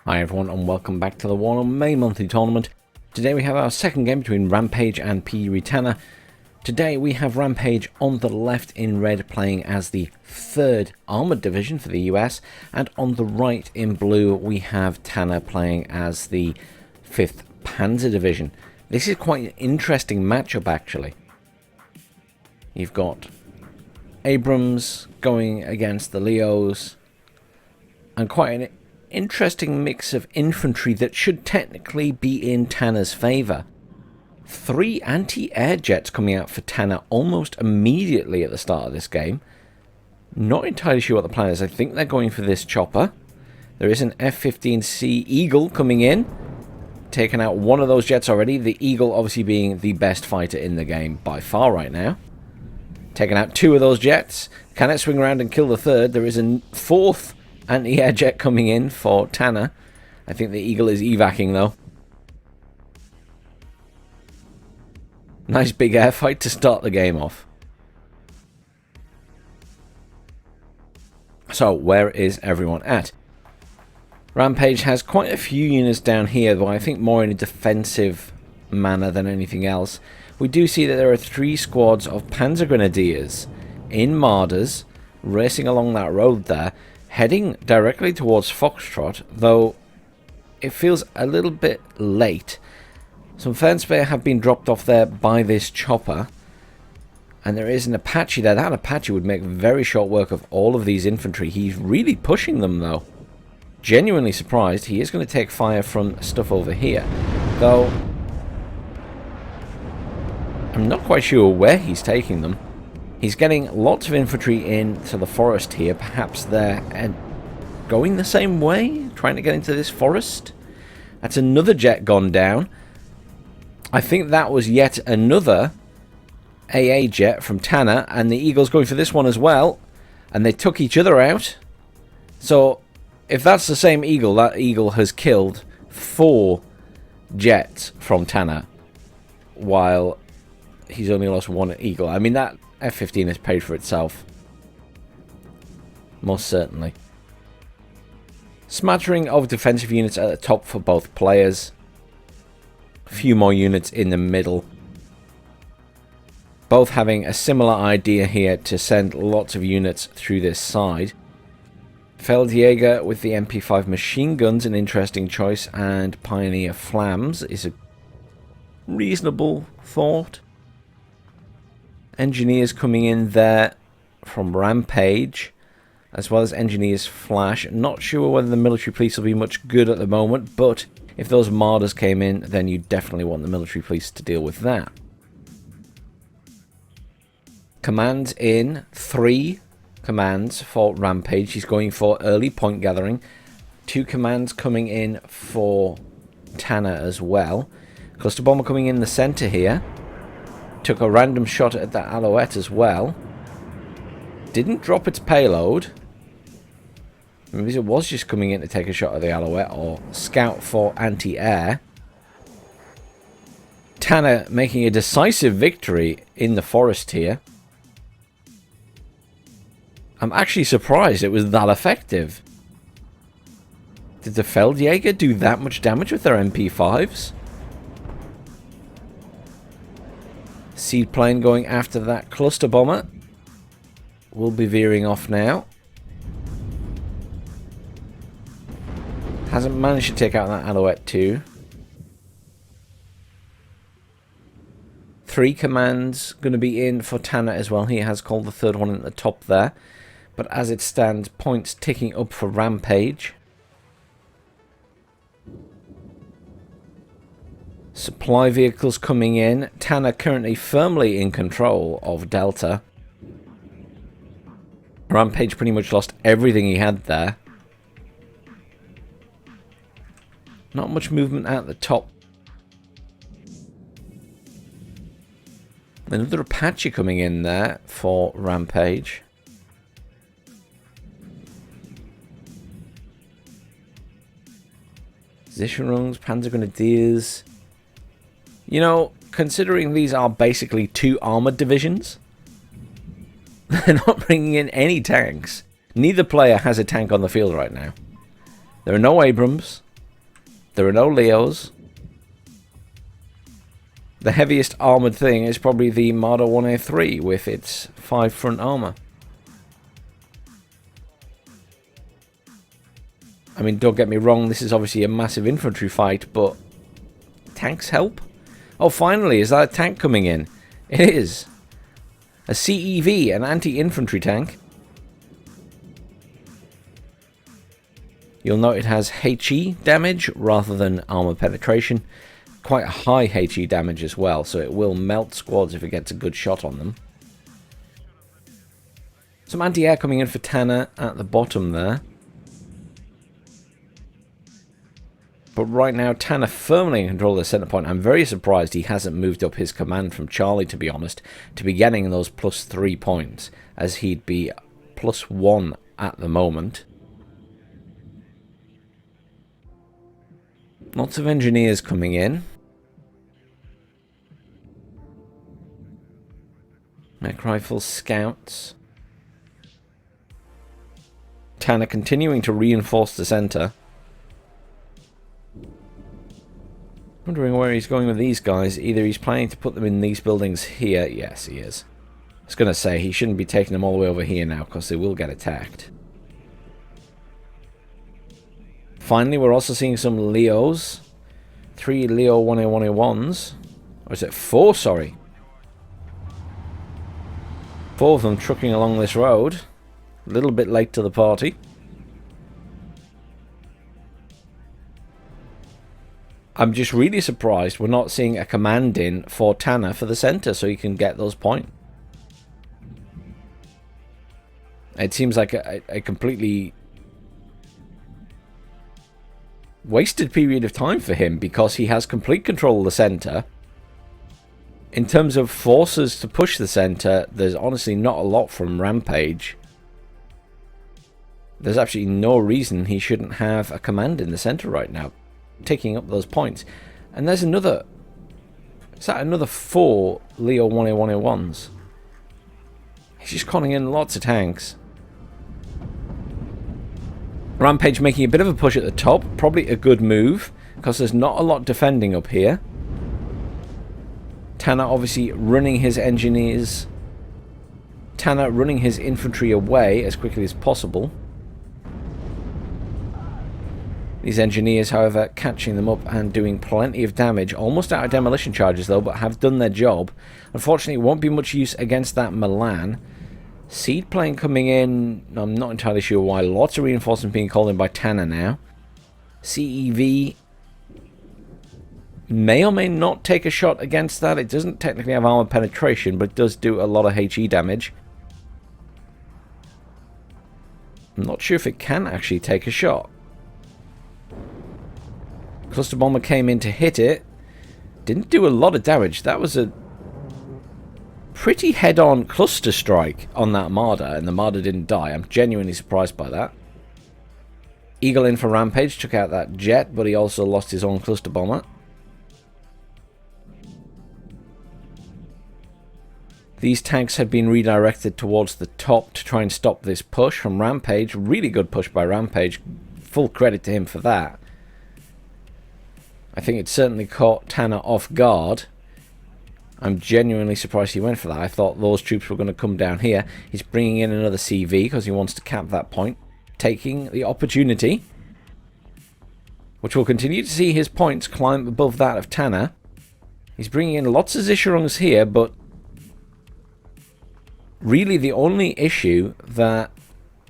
Hi everyone and welcome back to the WARNO May Monthly Tournament. Today we have our second game between Rampage and P.Uri.Tanner. Today we have Rampage on the left in red playing as the 3rd Armoured Division for the US, and on the right in blue we have Tanner playing as the 5th Panzer Division. This is quite an interesting matchup actually. You've got Abrams going against the Leos, and quite an interesting mix of infantry that should technically be in Tanner's favour. 3 anti-air jets coming out for Tanner almost immediately at the start of this game. Not entirely sure what the plan is. I think they're going for this chopper. There is an F-15C Eagle coming in, taking out one of those jets already. The Eagle obviously being the best fighter in the game by far right now. Taking out 2 of those jets. Can it swing around and kill the 3rd? There is a 4th anti-air jet coming in for Tanner. I think the Eagle is evacing though. Nice big air fight to start the game off. So where is everyone at? Rampage has quite a few units down here, but I think more in a defensive manner than anything else. We do see that there are 3 squads of Panzer Grenadiers in Marders racing along that road there, heading directly towards Foxtrot, though it feels a little bit late. Some Fernspire have been dropped off there by this chopper, and there is an Apache there. That Apache would make very short work of all of these infantry. He's really pushing them though. Genuinely surprised. He is going to take fire from stuff over here, though I'm not quite sure where he's taking them. He's getting lots of infantry into the forest here. Perhaps they're going the same way, trying to get into this forest. That's another jet gone down. I think that was yet another AA jet from Tanner, and the Eagle's going for this one as well. And they took each other out. So if that's the same Eagle, that Eagle has killed 4 jets from Tanner, while he's only lost 1 Eagle. I mean, that F-15 has paid for itself. Most certainly. Smattering of defensive units at the top for both players. A few more units in the middle. Both having a similar idea here to send lots of units through this side. Feldjäger with the MP5 machine guns, an interesting choice, and Pioneer Flams is a reasonable thought. Engineers coming in there from Rampage, as well as Engineers Flash. Not sure whether the military police will be much good at the moment, but if those Marders came in, then you definitely want the military police to deal with that. Commands in, 3 commands for Rampage. He's going for early point gathering. 2 commands coming in for Tanner as well. Cluster bomber coming in the center here. Took a random shot at that Alouette as well. Didn't drop its payload. Maybe it was just coming in to take a shot at the Alouette or scout for anti-air. Tanner making a decisive victory in the forest here. I'm actually surprised it was that effective. Did the Feldjäger do that much damage with their MP5s? Seaplane going after that cluster bomber. We'll be veering off now. Hasn't managed to take out that Alouette too. 3 commands going to be in for Tanner as well. He has called the 3rd one at the top there. But as it stands, points ticking up for Rampage. Supply vehicles coming in. Tanner currently firmly in control of Delta. Rampage pretty much lost everything he had there. Not much movement at the top. Another Apache coming in there for Rampage. Sicherungs, Panzer Grenadiers. You know, considering these are basically 2 armoured divisions, they're not bringing in any tanks. Neither player has a tank on the field right now. There are no Abrams. There are no Leos. The heaviest armoured thing is probably the Marder 1A3 with its 5 front armour. I mean, don't get me wrong, this is obviously a massive infantry fight, but tanks help? Oh, finally, is that a tank coming in? It is. A CEV, an anti-infantry tank. You'll note it has HE damage rather than armor penetration. Quite a high HE damage as well, so it will melt squads if it gets a good shot on them. Some anti-air coming in for Tanner at the bottom there. But right now, Tanner firmly in control of the centre point. I'm very surprised he hasn't moved up his command from Charlie, to be honest, to be getting those +3 points, as he'd be +1 at the moment. Lots of engineers coming in. Mech rifle scouts. Tanner continuing to reinforce the centre. Wondering where he's going with these guys. Either he's planning to put them in these buildings here. Yes, he is. I was going to say, he shouldn't be taking them all the way over here now, because they will get attacked. Finally, we're also seeing some Leos. 3 Leo 1A1A1s. Or is it 4? Sorry. 4 of them trucking along this road. A little bit late to the party. I'm just really surprised we're not seeing a command in for Tanner for the centre so he can get those points. It seems like a completely wasted period of time for him, because he has complete control of the centre. In terms of forces to push the centre, there's honestly not a lot from Rampage. There's absolutely no reason he shouldn't have a command in the centre right now, taking up those points. And there's another... Is that another 4 Leo 1A1A1s? He's just calling in lots of tanks. Rampage making a bit of a push at the top. Probably a good move, because there's not a lot defending up here. Tanner obviously running his engineers. Tanner running his infantry away as quickly as possible. These engineers, however, catching them up and doing plenty of damage. Almost out of demolition charges, though, but have done their job. Unfortunately, it won't be much use against that Milan. Seed plane coming in. I'm not entirely sure why. Lots of reinforcements being called in by Tanner now. CEV may or may not take a shot against that. It doesn't technically have armor penetration, but it does do a lot of HE damage. I'm not sure if it can actually take a shot. Cluster bomber came in to hit it. Didn't do a lot of damage. That was a pretty head-on cluster strike on that Marder, and the Marder didn't die. I'm genuinely surprised by that. Eagle in for Rampage, took out that jet, but he also lost his own cluster bomber. These tanks have been redirected towards the top to try and stop this push from Rampage. Really good push by Rampage. Full credit to him for that. I think it certainly caught Tanner off guard. I'm genuinely surprised he went for that. I thought those troops were going to come down here. He's bringing in another CV because he wants to cap that point. Taking the opportunity, which will continue to see his points climb above that of Tanner. He's bringing in lots of Zischerungs here, but really the only issue that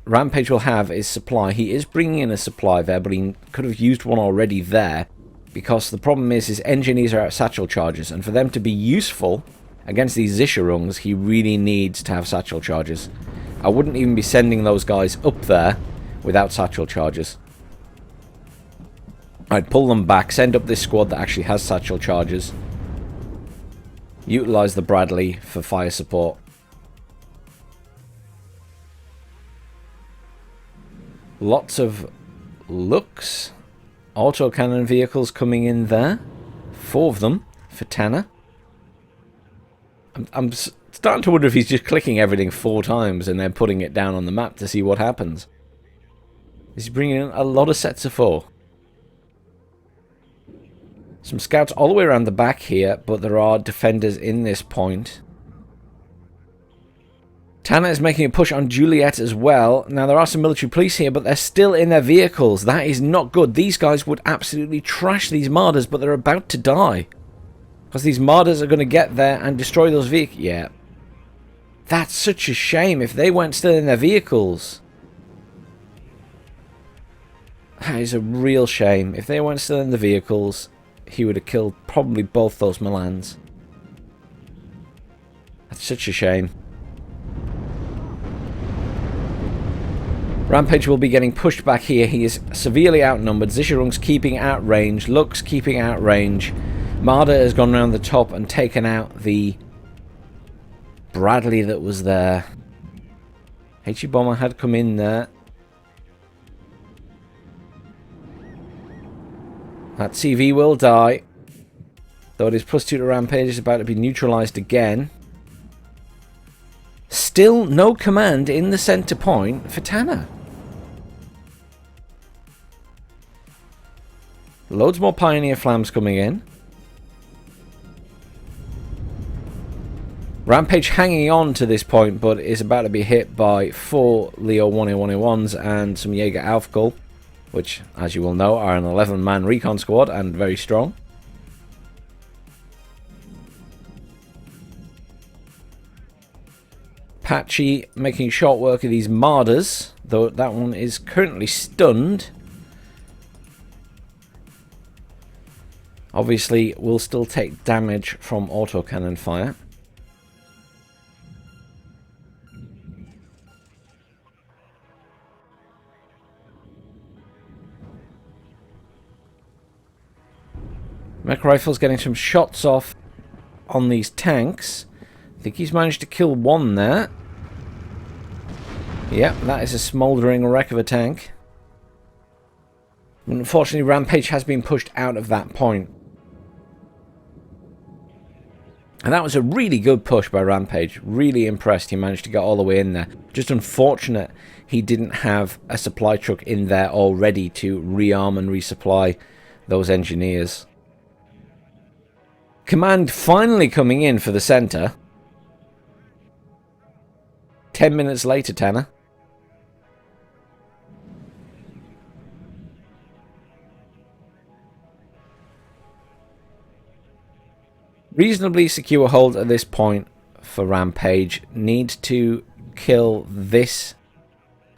Rampage will have is supply. He is bringing in a supply there, but he could have used one already there. Because the problem is his engineers are out satchel charges, and for them to be useful against these Zischerungs, he really needs to have satchel charges. I wouldn't even be sending those guys up there without satchel charges. I'd pull them back, send up this squad that actually has satchel charges. Utilize the Bradley for fire support. Lots of looks. Autocannon vehicles coming in there. 4 of them for Tanner. I'm starting to wonder if he's just clicking everything 4 times and then putting it down on the map to see what happens. He's bringing in a lot of sets of 4. Some scouts all the way around the back here, but there are defenders in this point. Tanner is making a push on Juliet as well. Now, there are some military police here, but they're still in their vehicles. That is not good. These guys would absolutely trash these Marders, but they're about to die. Because these Marders are going to get there and destroy those vehicles. Yeah. That's such a shame if they weren't still in their vehicles. That is a real shame. If they weren't still in the vehicles, he would have killed probably both those Milans. That's such a shame. Rampage will be getting pushed back here. He is severely outnumbered. Zisharung's keeping at range. Luke's keeping at range. Marder has gone around the top and taken out the Bradley that was there. HE Bomber had come in there. That CV will die. Though it is +2 to Rampage, is about to be neutralized again. Still no command in the center point for Tanner. Loads more Pioneer Flams coming in. Rampage hanging on to this point, but is about to be hit by 4 Leo 1A1A1s and some Jaeger Aufkull, which, as you will know, are an 11-man recon squad and very strong. Patchy making short work of these Marders, though that one is currently stunned. Obviously, will still take damage from autocannon fire. Mech Rifle's getting some shots off on these tanks. I think he's managed to kill one there. Yep, that is a smouldering wreck of a tank. Unfortunately, Rampage has been pushed out of that point. And that was a really good push by Rampage. Really impressed he managed to get all the way in there. Just unfortunate he didn't have a supply truck in there already to rearm and resupply those engineers. Command finally coming in for the center. 10 minutes later, Tanner. Reasonably secure hold at this point for Rampage. Need to kill this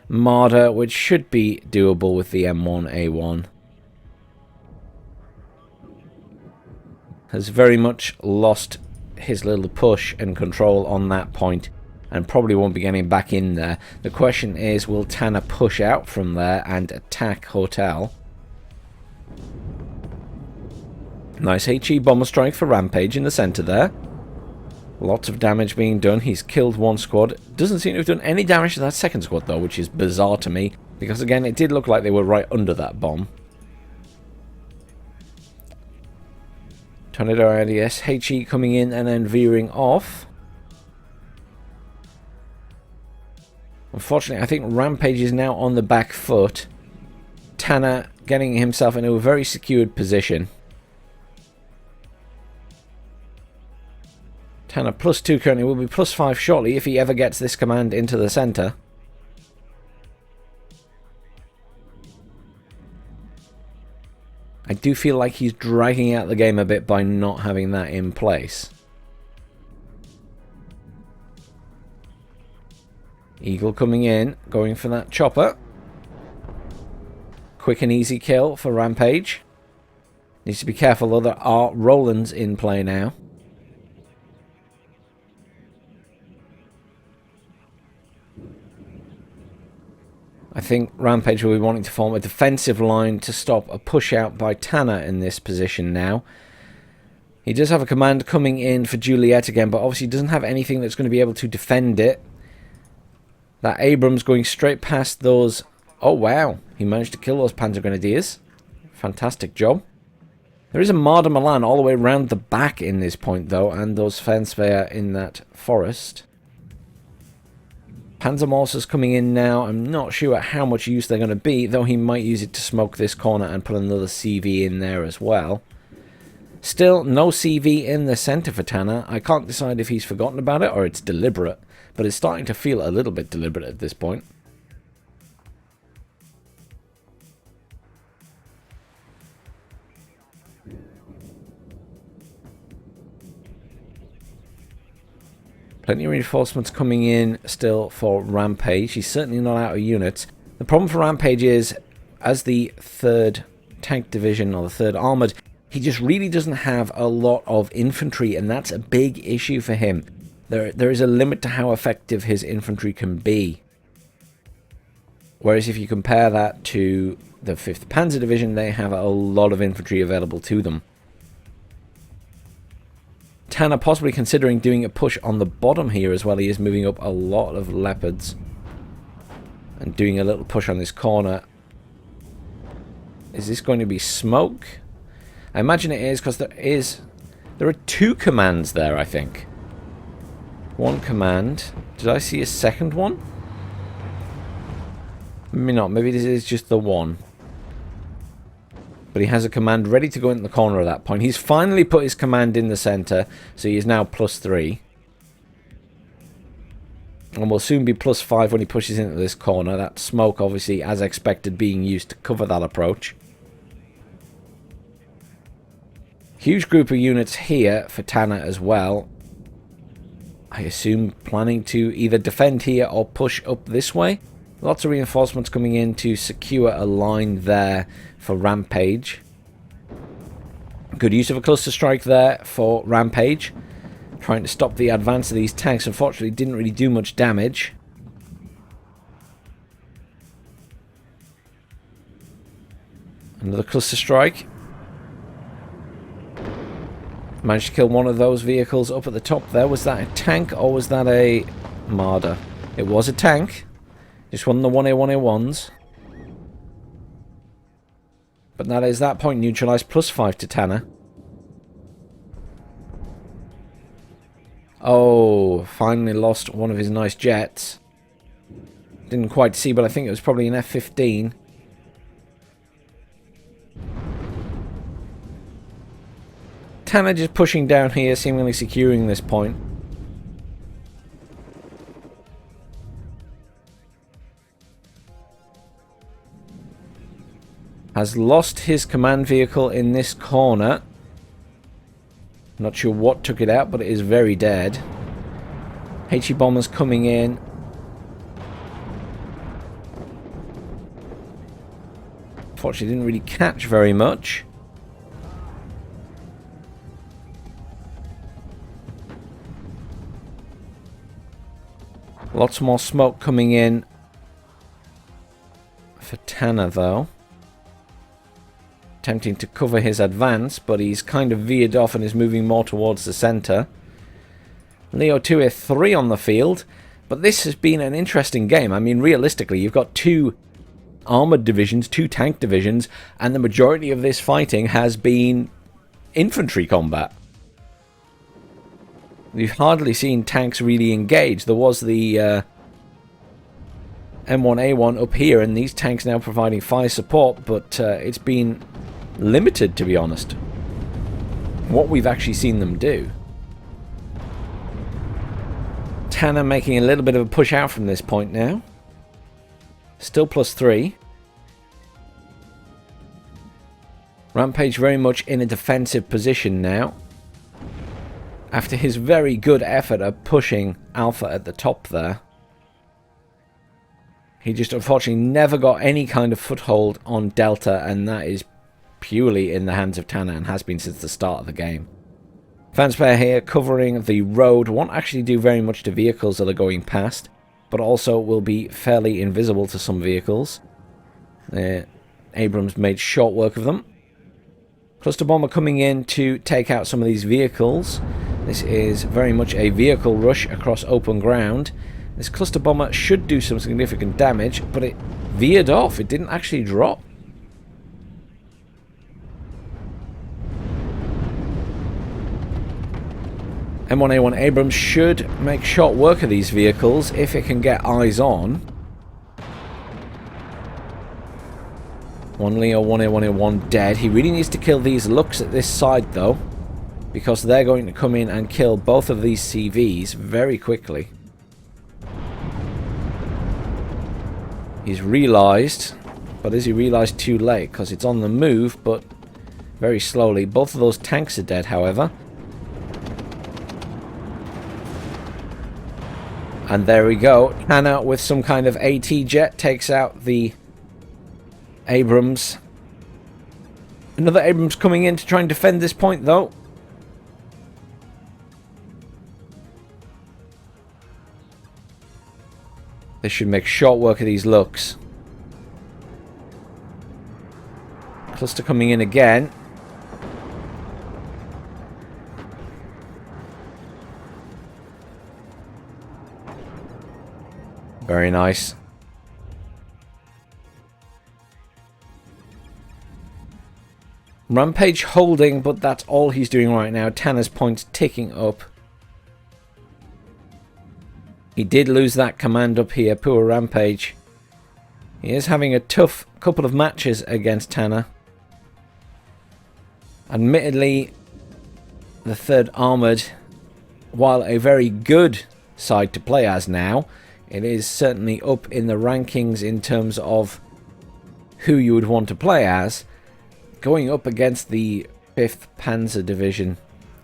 Marder, which should be doable with the M1A1. Has very much lost his little push and control on that point and probably won't be getting back in there. The question is, will Tanner push out from there and attack Hotel? Nice HE bomber strike for Rampage in the center there. Lots of damage being done. He's killed one squad. Doesn't seem to have done any damage to that second squad though, which is bizarre to me. Because again, it did look like they were right under that bomb. Tornado IDS, HE coming in and then veering off. Unfortunately, I think Rampage is now on the back foot. Tanner getting himself into a very secured position. Tanner +2 currently, will be +5 shortly if he ever gets this command into the center. I do feel like he's dragging out the game a bit by not having that in place. Eagle coming in, going for that chopper. Quick and easy kill for Rampage. Needs to be careful though, there are Rolands in play now. I think Rampage will be wanting to form a defensive line to stop a push out by Tanner in this position now. He does have a command coming in for Juliet again, but obviously doesn't have anything that's going to be able to defend it. That Abrams going straight past those... Oh wow, he managed to kill those Panzer Grenadiers. Fantastic job. There is a Marder Milan all the way around the back in this point though, and those Fenspeyer in that forest. Panzermorses coming in now. I'm not sure how much use they're going to be, though he might use it to smoke this corner and put another CV in there as well. Still, no CV in the centre for Tanner. I can't decide if he's forgotten about it or it's deliberate, but it's starting to feel a little bit deliberate at this point. Plenty of reinforcements coming in still for Rampage. He's certainly not out of units. The problem for Rampage is, as the 3rd tank division, or the 3rd armoured, he just really doesn't have a lot of infantry, and that's a big issue for him. There is a limit to how effective his infantry can be. Whereas if you compare that to the 5th Panzer Division, they have a lot of infantry available to them. Tanner possibly considering doing a push on the bottom here as well. He is moving up a lot of leopards and doing a little push on this corner. Is this going to be smoke? I imagine it is, because there are 2 commands there, I think. 1 command. Did I see a second one? Maybe not. Maybe this is just the one. But he has a command ready to go into the corner at that point. He's finally put his command in the centre, so he is now +3. And will soon be +5 when he pushes into this corner. That smoke, obviously, as expected, being used to cover that approach. Huge group of units here for Tanner as well. I assume planning to either defend here or push up this way. Lots of reinforcements coming in to secure a line there for Rampage. Good use of a cluster strike there for Rampage. Trying to stop the advance of these tanks. Unfortunately, didn't really do much damage. Another cluster strike. Managed to kill one of those vehicles up at the top there. Was that a tank or was that a Marder? It was a tank. Just one of the 1A1A1s. But that is that point neutralised, +5 to Tanner. Oh, finally lost one of his nice jets. Didn't quite see, but I think it was probably an F-15. Tanner just pushing down here, seemingly securing this point. Has lost his command vehicle in this corner. Not sure what took it out, but it is very dead. HE bombers coming in. Fortunately, didn't really catch very much. Lots more smoke coming in for Tanner, though. Attempting to cover his advance, but he's kind of veered off and is moving more towards the centre. Leo 2A3 on the field, but this has been an interesting game. I mean, realistically, you've got 2 armoured divisions, 2 tank divisions, and the majority of this fighting has been infantry combat. We've hardly seen tanks really engage. There was the M1A1 up here, and these tanks now providing fire support, but it's been limited, to be honest, what we've actually seen them do. Tanner making a little bit of a push out from this point now. Still +3. Rampage very much in a defensive position now. After his very good effort of pushing Alpha at the top there. He just unfortunately never got any kind of foothold on Delta, and that is purely in the hands of Tanner and has been since the start of the game. Fanspare here covering the road. Won't actually do very much to vehicles that are going past, but also will be fairly invisible to some vehicles. Abrams made short work of them. Cluster bomber coming in to take out some of these vehicles. This is very much a vehicle rush across open ground. This cluster bomber should do some significant damage, but it veered off. It didn't actually drop. M1A1 Abrams should make short work of these vehicles if it can get eyes on. One Leo, 1A1A1 dead. He really needs to kill these looks at this side though. because they're going to come in and kill both of these CVs very quickly. He's realised, but has he realised too late? Because it's on the move, but very slowly. Both of those tanks are dead, however. And there we go. Tanner with some kind of AT jet takes out the Abrams. Another Abrams coming in to try and defend this point, though. They should make short work of these looks. Cluster coming in again. Very nice. Rampage holding, but that's all he's doing right now. Tanner's points ticking up. He did lose that command up here, poor Rampage. He is having a tough couple of matches against Tanner. Admittedly, the 3rd Armoured, while a very good side to play as now, it is certainly up in the rankings in terms of who you would want to play as. Going up against the 5th Panzer Division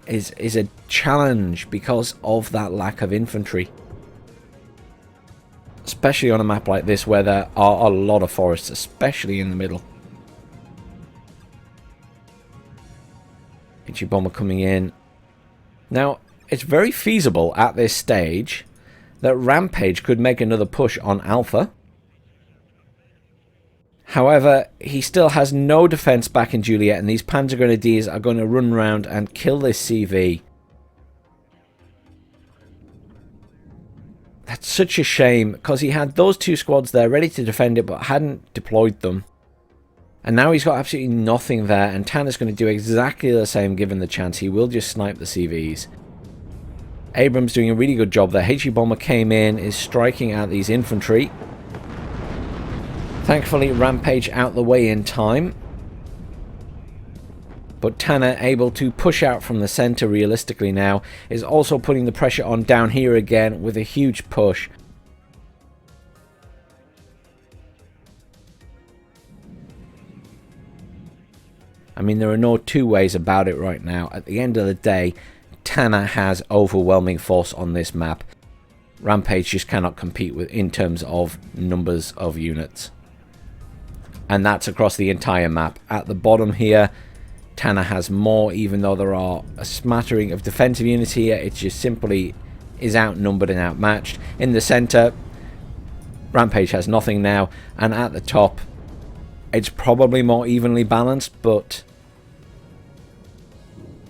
is a challenge because of that lack of infantry. Especially on a map like this where there are a lot of forests, especially in the middle. HE bomber coming in. Now, it's very feasible at this stage that Rampage could make another push on Alpha. However, he still has no defense back in Juliet, and these Panzer Grenadiers are going to run around and kill this CV. That's such a shame, because he had those 2 squads there ready to defend it, but hadn't deployed them. And now he's got absolutely nothing there, and Tanner's going to do exactly the same given the chance. He will just snipe the CVs. Abrams doing a really good job there. HE bomber came in, is striking out these infantry. Thankfully, Rampage out the way in time. But Tanner, able to push out from the centre realistically now, is also putting the pressure on down here again with a huge push. I mean, there are no two ways about it right now. At the end of the day, Tanner has overwhelming force on this map. Rampage just cannot compete with in terms of numbers of units. And that's across the entire map. At the bottom here, Tanner has more, even though there are a smattering of defensive units here. It just simply is outnumbered and outmatched. In the centre, Rampage has nothing now. And at the top, it's probably more evenly balanced, but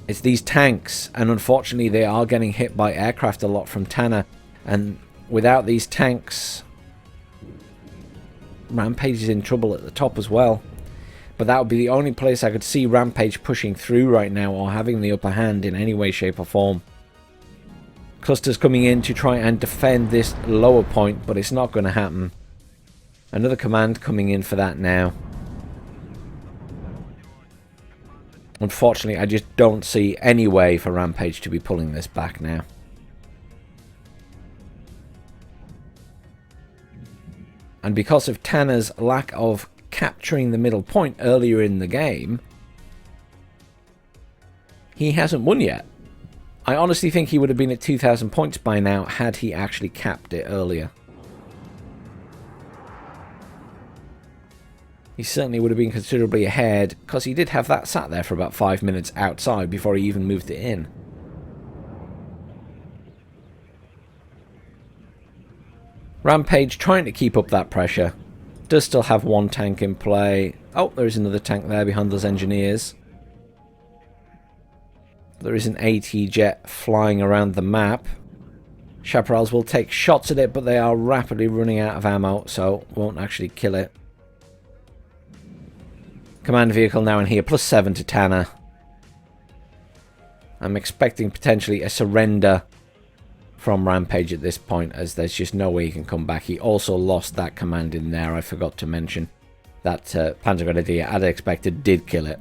it's these tanks. And unfortunately, they are getting hit by aircraft a lot from Tanner. And without these tanks, Rampage is in trouble at the top as well. But that would be the only place I could see Rampage pushing through right now or having the upper hand in any way, shape or form. Cluster's coming in to try and defend this lower point, but it's not going to happen. Another command coming in for that now. Unfortunately, I just don't see any way for Rampage to be pulling this back now. And because of Tanner's lack of capturing the middle point earlier in the game, he hasn't won yet. I honestly think he would have been at 2,000 points by now had he actually capped it earlier. He certainly would have been considerably ahead, because he did have that sat there for about 5 minutes outside before he even moved it in. Rampage trying to keep up that pressure. Does still have one tank in play. Oh, there is another tank there behind those engineers. There is an AT jet flying around the map. Chaparrals will take shots at it, but they are rapidly running out of ammo, so won't actually kill it. Command vehicle now in here, +7 to Tanner. I'm expecting potentially a surrender from Rampage at this point, as there's just no way he can come back. He also lost that command in there. I forgot to mention that Panzer Grenadier, as expected, did kill it.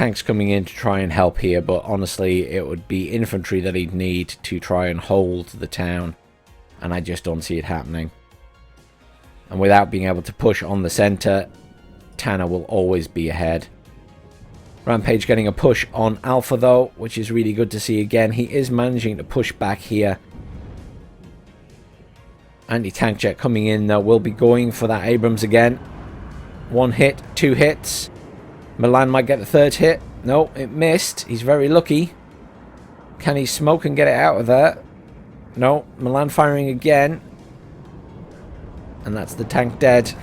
tanks coming in to try and help here, but honestly, it would be infantry that he'd need to try and hold the town, and I just don't see it happening. And without being able to push on the center, Tanner will always be ahead. Rampage getting a push on Alpha though, which is really good to see again. He is managing to push back here. Anti-tank jet coming in though, will be going for that Abrams again. 1 hit, 2 hits. Milan might get the 3rd hit. No, it missed. He's very lucky. Can he smoke and get it out of there? No, Milan firing again. And that's the tank dead.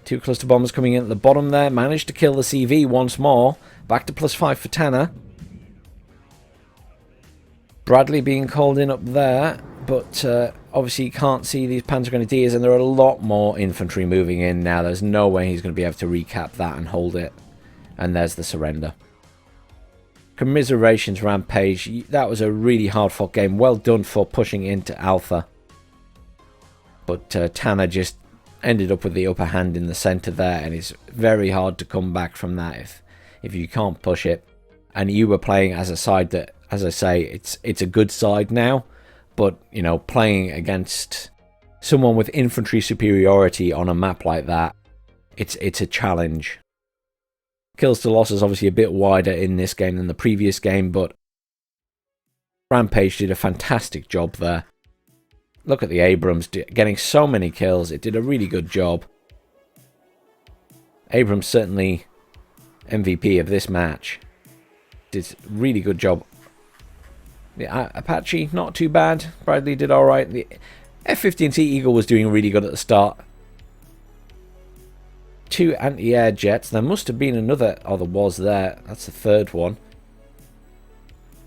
2 cluster bombers coming in at the bottom there. Managed to kill the CV once more. Back to +5 for Tanner. Bradley being called in up there. But obviously you can't see these Panzer Grenadiers, and there are a lot more infantry moving in now. There's no way he's going to be able to recap that and hold it. And there's the surrender. Commiserations, Rampage. That was a really hard fought game. Well done for pushing into Alpha. But Tanner just ended up with the upper hand in the center there, and it's very hard to come back from that if you can't push it. And you were playing as a side that, as I say, it's a good side now, but you know, playing against someone with infantry superiority on a map like that, it's a challenge. Kills to losses obviously a bit wider in this game than the previous game, but Rampage did a fantastic job there. Look at the Abrams getting so many kills. It did a really good job. Abrams certainly MVP of this match. Did a really good job. The Apache, not too bad. Bradley did alright. The F-15C Eagle was doing really good at the start. 2 anti-air jets. There must have been another. Oh, there was there. That's the 3rd one.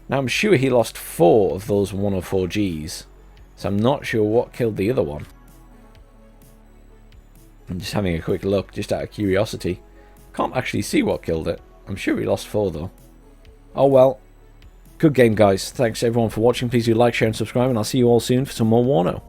Now, I'm sure he lost 4 of those 104Gs. So I'm not sure what killed the other one. I'm just having a quick look, just out of curiosity. Can't actually see what killed it. I'm sure he lost 4 though. Oh well. Good game, guys. Thanks everyone for watching. Please do like, share and subscribe, and I'll see you all soon for some more WARNO.